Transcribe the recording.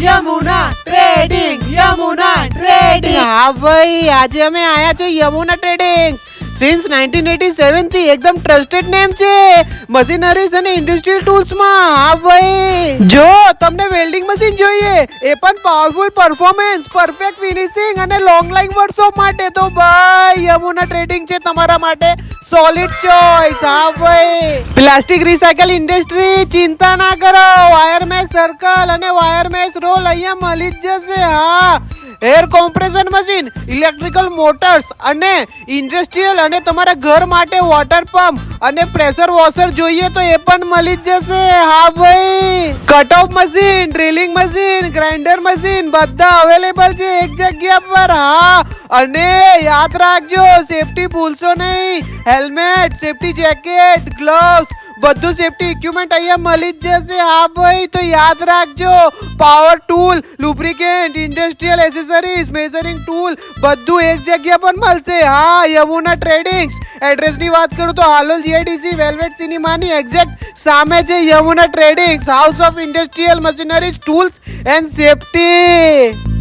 Yamuna trading. હા ભાઈ, આજે અમે આયા છો યમુના ટ્રેડિંગ. સિન્સ 1987 થી એકદમ ટ્રસ્ટેડ નેમ છે મશીનરીઝ અને ઇન્ડસ્ટ્રીયલ ટૂલ્સ માં. હા ભાઈ, જો તમને વેલ્ડિંગ મશીન જોઈએ એ પણ પાવરફુલ પરફોર્મન્સ, પરફેક્ટ ફિનિશિંગ અને લોંગ લાઈફ વર્કશોપ માટે, તો ભાઈ યમુના ટ્રેડિંગ છે તમારા માટે સોલિડ ચોઇસ. હા ભાઈ, પ્લાસ્ટિક રિસાયકલ ઇન્ડસ્ટ્રી, ચિંતા ના કરો. વાયર મેશ સર્કલ અને વાયર મેશ રોલ અહીંયા મળી જ જશે. હા, air compression machine, electrical motors અને ઇન્ડસ્ટ્રીયલ અને તમારા ઘર માટે વોટર પંપ અને પ્રેશર વોશર જોઈએ તો એ પણ મળી જ જશે. હા ભાઈ, cut off machine, drilling machine, grinder machine બધા અવેલેબલ છે એક જગ્યા પર. હા, અને યાદ રાખજો સેફટી ભૂલશો નહીં. હેલ્મેટ, સેફટી જેકેટ, ગ્લવ્સ બધું સેફટી ઇક્વિપમેન્ટ અહીંયા મળી જ જશે. હા ભાઈ, તો યાદ રાખજો power tool, lubricant, industrial accessories, measuring tool બધું એક જગ્યા પર મળશે. હા, યમુના ટ્રેડિંગ્સ. એડ્રેસની વાત કરું તો હાલોલ જીઆઈડીસી વેલ્વેટ સિનેમાની એક્ઝેક્ટ સામે છે Yamuna tradings, house of industrial machineries, tools and safety.